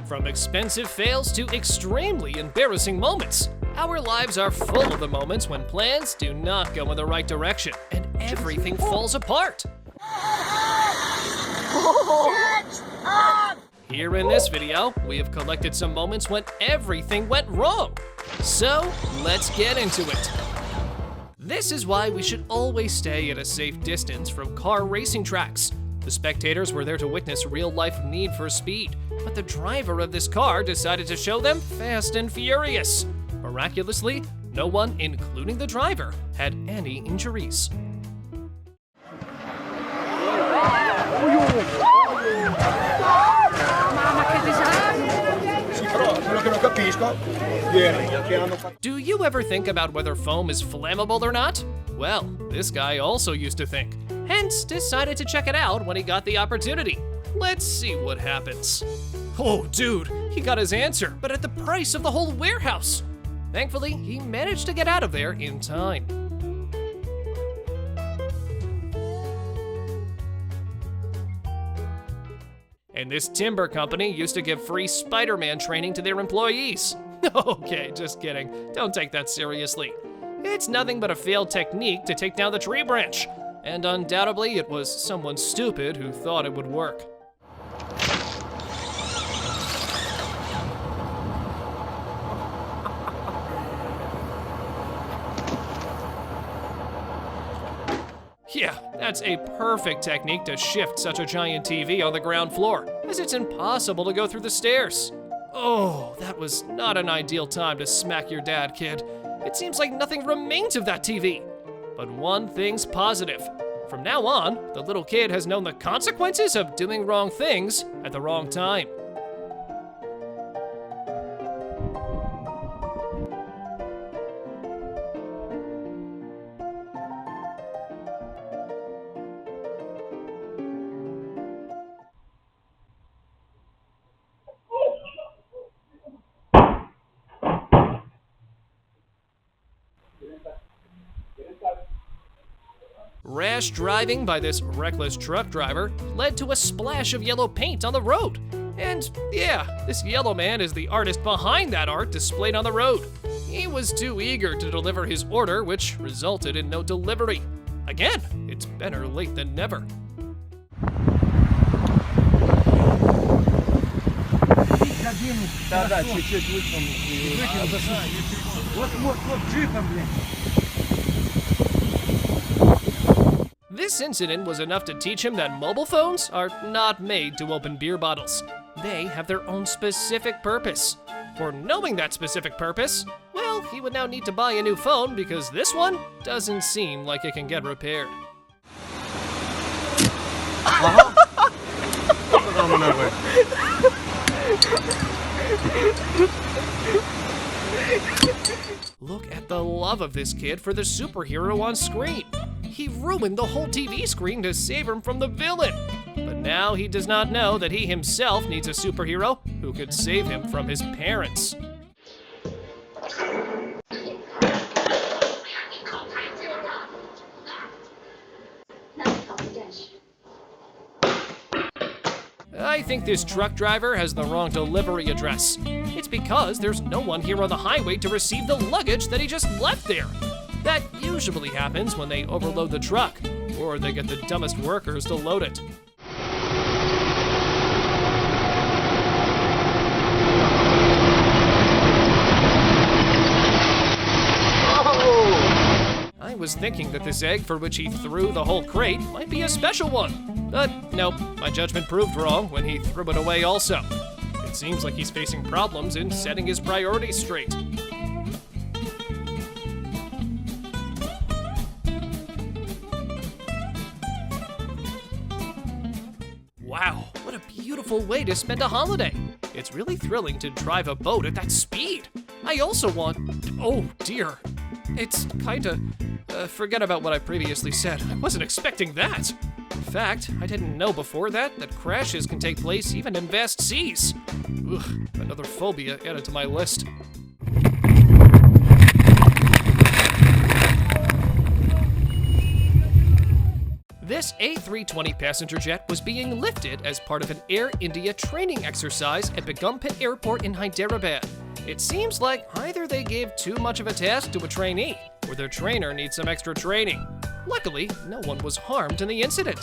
From expensive fails to extremely embarrassing moments, our lives are full of the moments when plans do not go in the right direction and everything falls apart. Here in this video, we have collected some moments when everything went wrong. So, let's get into it. This is why we should always stay at a safe distance from car racing tracks. The spectators were there to witness real-life need for speed, but the driver of this car decided to show them Fast and Furious. Miraculously, no one, including the driver, had any injuries. Do you ever think about whether foam is flammable or not? Well, this guy also used to think, hence decided to check it out when he got the opportunity. Let's see what happens. Oh, dude, he got his answer, but at the price of the whole warehouse. Thankfully, he managed to get out of there in time. And this timber company used to give free Spider-Man training to their employees. Okay, just kidding. Don't take that seriously. It's nothing but a failed technique to take down the tree branch. And undoubtedly, it was someone stupid who thought it would work. Yeah, that's a perfect technique to shift such a giant TV on the ground floor, as it's impossible to go through the stairs. Oh, that was not an ideal time to smack your dad, kid. It seems like nothing remains of that TV. But one thing's positive. From now on, the little kid has known the consequences of doing wrong things at the wrong time. Rash driving by this reckless truck driver led to a splash of yellow paint on the road. And yeah, this yellow man is the artist behind that art displayed on the road. He was too eager to deliver his order, which resulted in no delivery. Again, it's better late than never. This incident was enough to teach him that mobile phones are not made to open beer bottles. They have their own specific purpose. For knowing that specific purpose, well, he would now need to buy a new phone because this one doesn't seem like it can get repaired. Look at the love of this kid for the superhero on screen. He ruined the whole TV screen to save him from the villain. But now he does not know that he himself needs a superhero who could save him from his parents. I think this truck driver has the wrong delivery address. It's because there's no one here on the highway to receive the luggage that he just left there. That usually happens when they overload the truck, or they get the dumbest workers to load it. I was thinking that this egg for which he threw the whole crate might be a special one. But nope, my judgment proved wrong when he threw it away also. It seems like he's facing problems in setting his priorities straight. Wow, what a beautiful way to spend a holiday. It's really thrilling to drive a boat at that speed. I also want, oh dear, it's kinda, forget about what I previously said. I wasn't expecting that. In fact, I didn't know before that crashes can take place even in vast seas. Ugh, another phobia added to my list. This A320 passenger jet was being lifted as part of an Air India training exercise at Begumpet Airport in Hyderabad. It seems like either they gave too much of a task to a trainee, or their trainer needs some extra training. Luckily, no one was harmed in the incident.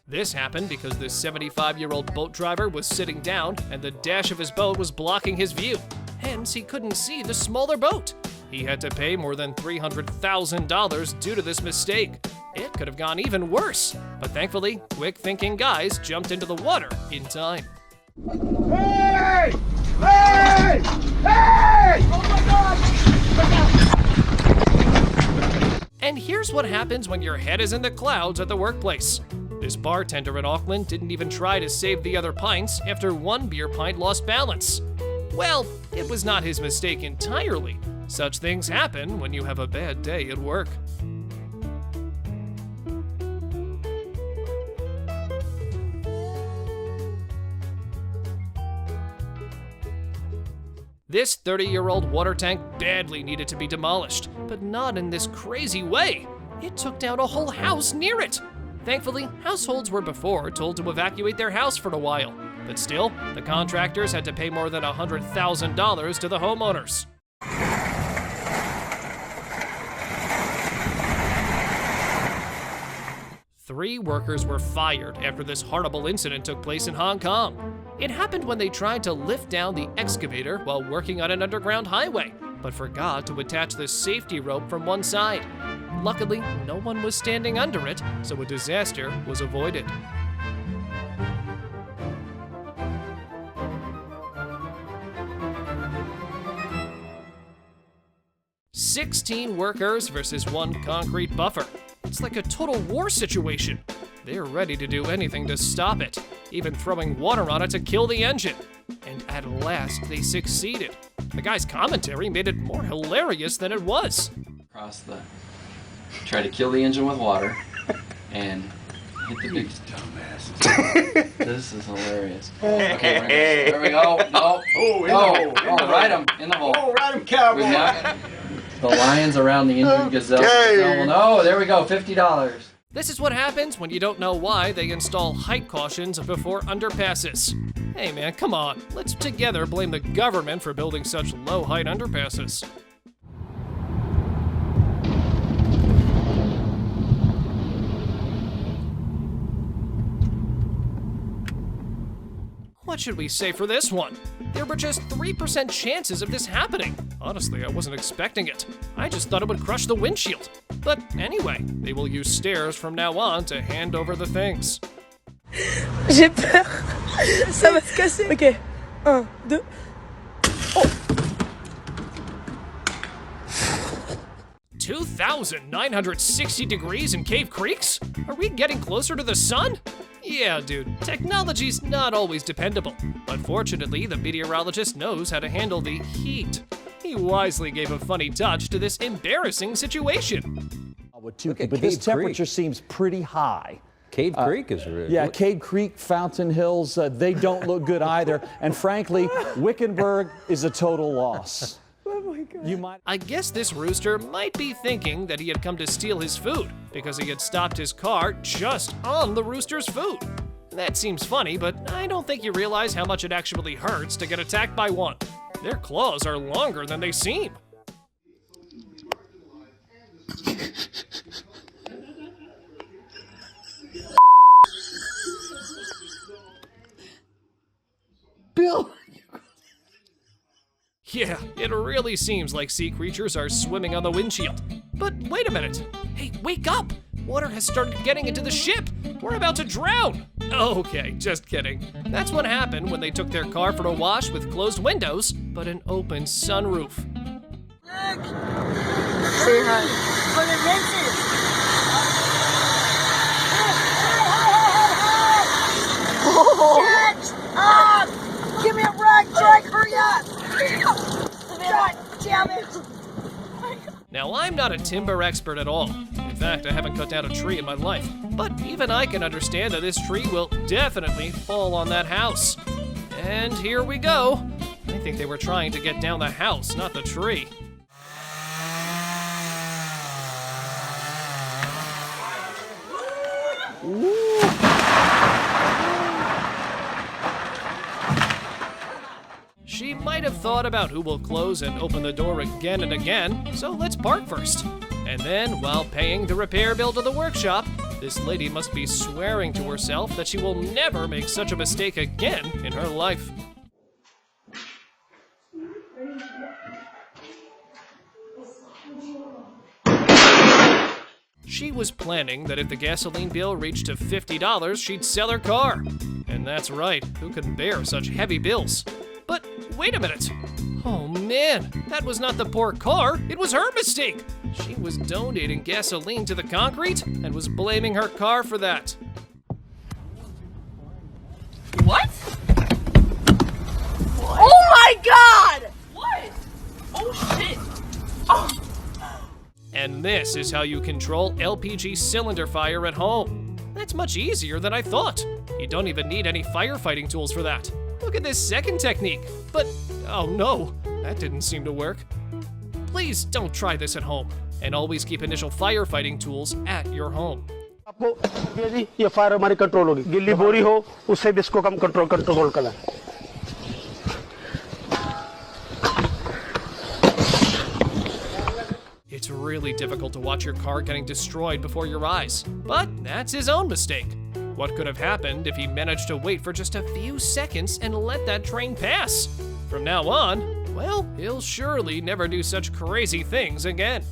This happened because this 75-year-old boat driver was sitting down and the dash of his boat was blocking his view. Hence, he couldn't see the smaller boat. He had to pay more than $300,000 due to this mistake. It could have gone even worse, but thankfully, quick-thinking guys jumped into the water in time. Hey! Hey! Hey! Oh my God! And here's what happens when your head is in the clouds at the workplace. This bartender in Auckland didn't even try to save the other pints after one beer pint lost balance. Well, it was not his mistake entirely. Such things happen when you have a bad day at work. This 30-year-old water tank badly needed to be demolished, but not in this crazy way. It took down a whole house near it. Thankfully, households were before told to evacuate their house for a while, but still, the contractors had to pay more than $100,000 to the homeowners. Three workers were fired after this horrible incident took place in Hong Kong. It happened when they tried to lift down the excavator while working on an underground highway, but forgot to attach the safety rope from one side. Luckily, no one was standing under it, so a disaster was avoided. "16 workers versus one concrete buffer. It's like a total war situation. They're ready to do anything to stop it, even throwing water on it to kill the engine. And at last, they succeeded. The guy's commentary made it more hilarious than it was. Try to kill the engine with water and hit the big dumbass. This is hilarious. Okay, there we go. No. Ride him in the hole. Oh, ride him, cowboy. The lions around the injured gazelle. Okay. No, there we go. $50. This is what happens when you don't know why they install height cautions before underpasses. Hey man, come on. Let's together blame the government for building such low-height underpasses. What should we say for this one? There were just 3% chances of this happening. Honestly, I wasn't expecting it. I just thought it would crush the windshield. But anyway, they will use stairs from now on to hand over the things. J'ai peur. Ça va se casser. Ok. 1, 2. Oh. 2,960 degrees in Cave Creeks? Are we getting closer to the sun? Yeah, dude, technology's not always dependable. But fortunately, the meteorologist knows how to handle the heat. He wisely gave a funny touch to this embarrassing situation. But this temperature seems pretty high. Cave Creek is really... Yeah, Cave Creek, Fountain Hills, they don't look good either. And frankly, Wickenburg is a total loss. Oh my God. I guess this rooster might be thinking that he had come to steal his food because he had stopped his car just on the rooster's food. That seems funny, but I don't think you realize how much it actually hurts to get attacked by one. Their claws are longer than they seem. Bill! Yeah, it really seems like sea creatures are swimming on the windshield. But wait a minute. Hey, wake up! Water has started getting into the ship. We're about to drown. Okay, just kidding. That's what happened when they took their car for a wash with closed windows, but an open sunroof. Look! Say hi. For the lenses! Catch up! Give me a rag, Drake, hurry up! God damn it! Now, I'm not a timber expert at all. In fact, I haven't cut down a tree in my life. But even I can understand that this tree will definitely fall on that house. And here we go. I think they were trying to get down the house, not the tree. She might have thought about who will close and open the door again and again, so let's park first. And then, while paying the repair bill to the workshop, this lady must be swearing to herself that she will never make such a mistake again in her life. She was planning that if the gasoline bill reached to $50, she'd sell her car. And that's right, who can bear such heavy bills? But wait a minute. Oh man, that was not the poor car, it was her mistake. She was donating gasoline to the concrete and was blaming her car for that. What? Oh my God! What? Oh shit! Oh. And this is how you control LPG cylinder fire at home. That's much easier than I thought. You don't even need any firefighting tools for that. Look at this second technique. But, oh no, that didn't seem to work. Please don't try this at home, and always keep initial firefighting tools at your home. आपको ये fire हमारी control होगी गिल्ली बोरी हो उससे भी इसको कम कंट्रोल करना It's really difficult to watch your car getting destroyed before your eyes, but that's his own mistake. What could have happened if he managed to wait for just a few seconds and let that train pass? From now on, well, he'll surely never do such crazy things again.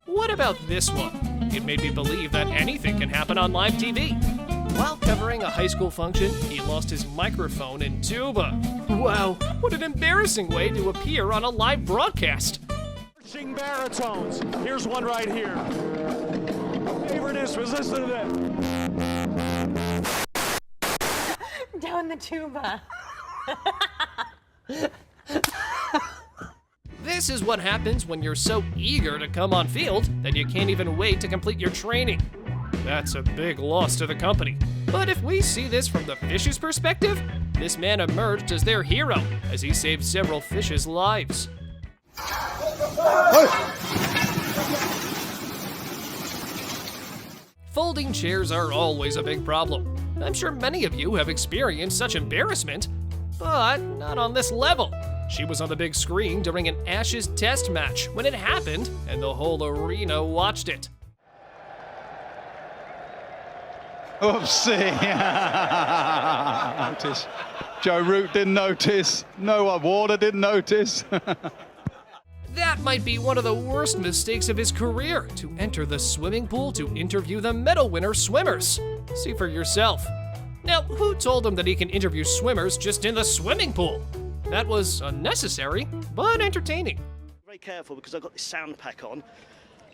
What about this one? It made me believe that anything can happen on live TV. While covering a high school function, he lost his microphone in tuba. Wow, what an embarrassing way to appear on a live broadcast. Sing baritones. Here's one right here. Favorite instruments, listen to that. Down the tuba. This is what happens when you're so eager to come on field that you can't even wait to complete your training. That's a big loss to the company. But if we see this from the fish's perspective, this man emerged as their hero as he saved several fishes' lives. Folding chairs are always a big problem. I'm sure many of you have experienced such embarrassment, but not on this level. She was on the big screen during an Ashes test match when it happened, and the whole arena watched it. Oopsie. Notice. Joe Root didn't notice. Noah Warder didn't notice. That might be one of the worst mistakes of his career, to enter the swimming pool to interview the medal winner swimmers. See for yourself. Now, who told him that he can interview swimmers just in the swimming pool? That was unnecessary, but entertaining. Very careful because I've got this sound pack on.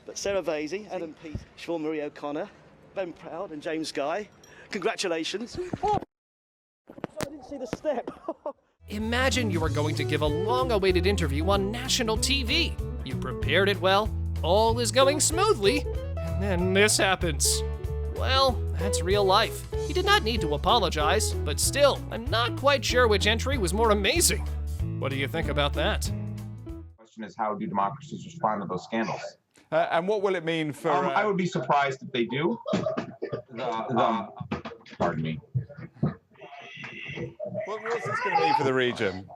But Sarah Vasey, Adam Peat, Siobhan Marie O'Connor, Ben Proud and James Guy, congratulations. Oh, I didn't see the step. Imagine you were going to give a long-awaited interview on national TV. You prepared it well, all is going smoothly, and then this happens. Well, that's real life. He did not need to apologize, but still, I'm not quite sure which entry was more amazing. What do you think about that? The question is, how do democracies respond to those scandals? And what will it mean for... I would be surprised if they do. Pardon me. What's this going to mean for the region?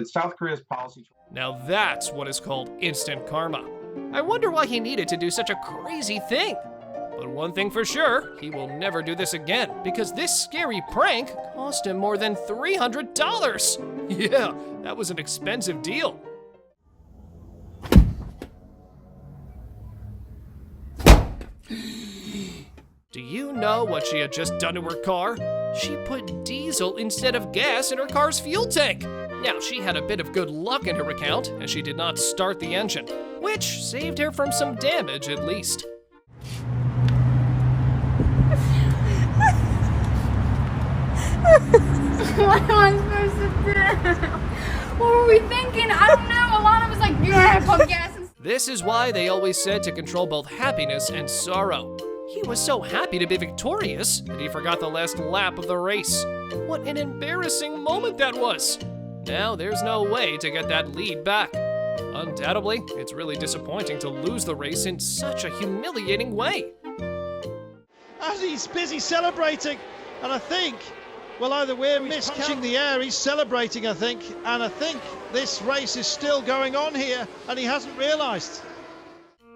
South Korea's policy. Now that's what is called instant karma. I wonder why he needed to do such a crazy thing. But one thing for sure, he will never do this again, because this scary prank cost him more than $300. Yeah, that was an expensive deal. Do you know what she had just done to her car? She put diesel instead of gas in her car's fuel tank. Now, she had a bit of good luck in her account, as she did not start the engine, which saved her from some damage at least. What am I supposed to do? What were we thinking? I don't know. A lot of us like, you have to pump gas and This is why they always said to control both happiness and sorrow. He was so happy to be victorious that he forgot the last lap of the race. What an embarrassing moment that was! Now there's no way to get that lead back. Undoubtedly, it's really disappointing to lose the race in such a humiliating way. As he's busy celebrating, and I think, well, either we're miscatching the air, he's celebrating, I think, and I think this race is still going on here, and he hasn't realised.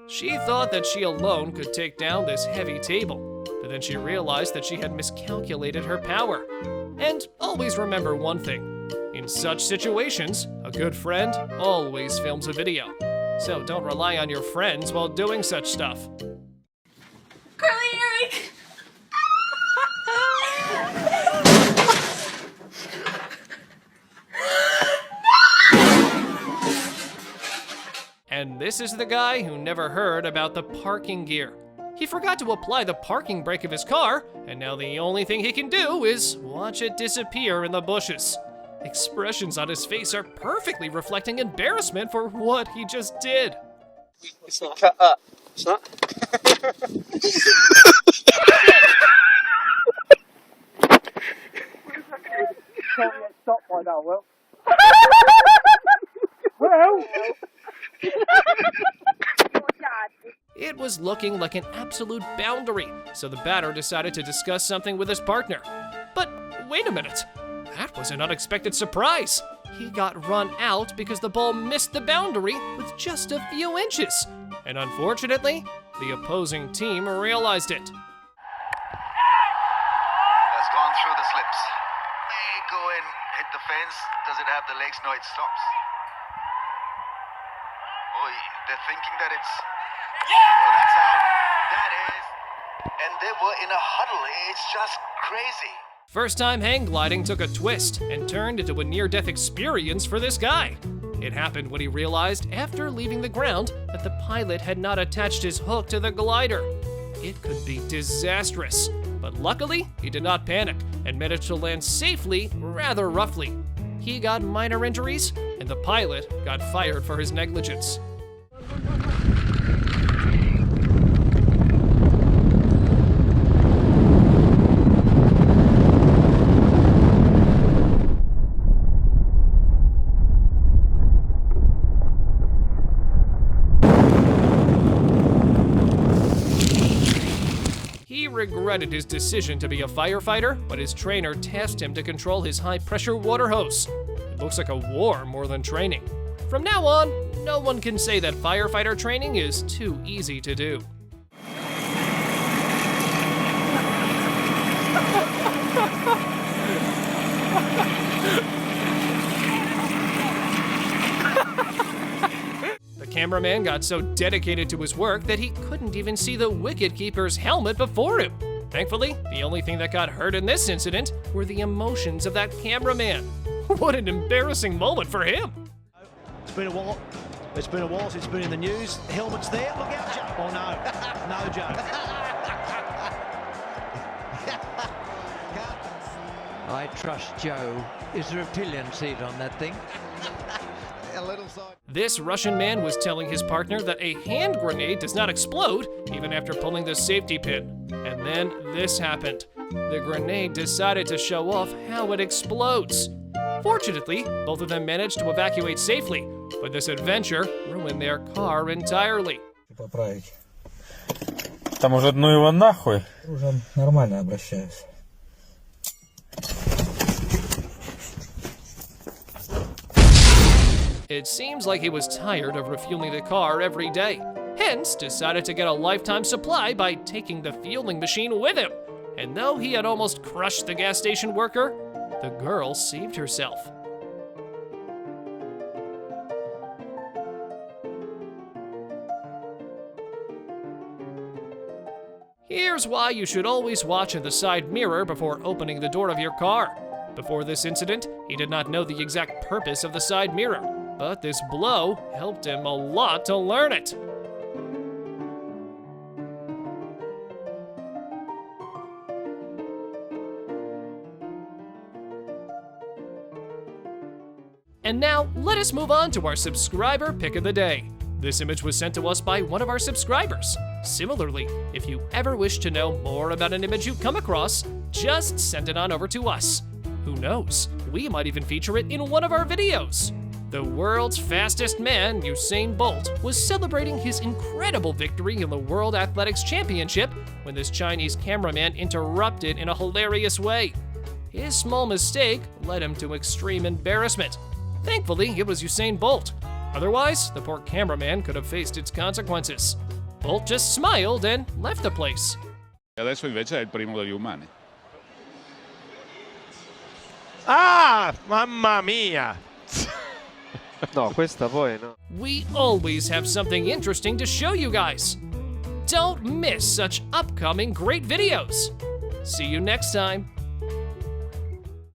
She thought that she alone could take down this heavy table, but then she realized that she had miscalculated her power. And always remember one thing. In such situations, a good friend always films a video. So don't rely on your friends while doing such stuff. Curly Eric! And this is the guy who never heard about the parking gear. He forgot to apply the parking brake of his car, and now the only thing he can do is watch it disappear in the bushes. Expressions on his face are perfectly reflecting embarrassment for what he just did. It's not cut up. It's not. Can't get stopped by now, Will. Well. It was looking like an absolute boundary, so the batter decided to discuss something with his partner. But wait a minute, that was an unexpected surprise. He got run out because the ball missed the boundary with just a few inches. And unfortunately, the opposing team realized it. Has gone through the slips. May go in, hit the fence. Does it have the legs? No, it stops. Oh, they're thinking that it's... Oh, that's out. That is. And they were in a huddle. It's just crazy. First time hang gliding took a twist and turned into a near-death experience for this guy. It happened when he realized after leaving the ground that the pilot had not attached his hook to the glider. It could be disastrous, but luckily he did not panic and managed to land safely, rather roughly. He got minor injuries, and the pilot got fired for his negligence. He regretted his decision to be a firefighter, but his trainer tasked him to control his high-pressure water hose. It looks like a war more than training. From now on, no one can say that firefighter training is too easy to do. The cameraman got so dedicated to his work that he couldn't even see the wicketkeeper's helmet before him. Thankfully, the only thing that got hurt in this incident were the emotions of that cameraman. What an embarrassing moment for him. It's been a while. It's been a while since it's been in the news. The helmet's there. Look out, Joe. Oh, no. No, Joe. I trust Joe. Is there a pillion seat on that thing? A little side. This Russian man was telling his partner that a hand grenade does not explode even after pulling the safety pin. And then this happened. The grenade decided to show off how it explodes. Fortunately, both of them managed to evacuate safely, but this adventure ruined their car entirely. Поправить. Там уже ну его нахуй. Уже нормально обращаюсь. It seems like he was tired of refueling the car every day, hence decided to get a lifetime supply by taking the fueling machine with him. And though he had almost crushed the gas station worker, the girl saved herself. Here's why you should always watch in the side mirror before opening the door of your car. Before this incident, he did not know the exact purpose of the side mirror, but this blow helped him a lot to learn it. And now, let us move on to our subscriber pick of the day. This image was sent to us by one of our subscribers. Similarly, if you ever wish to know more about an image you've come across, just send it on over to us. Who knows, we might even feature it in one of our videos. The world's fastest man, Usain Bolt, was celebrating his incredible victory in the World Athletics Championship when this Chinese cameraman interrupted in a hilarious way. His small mistake led him to extreme embarrassment. Thankfully, it was Usain Bolt. Otherwise, the poor cameraman could have faced its consequences. Bolt just smiled and left the place. Adesso invece è il primo degli umani. Ah, mamma mia! No, questa poi no. We always have something interesting to show you guys. Don't miss such upcoming great videos. See you next time.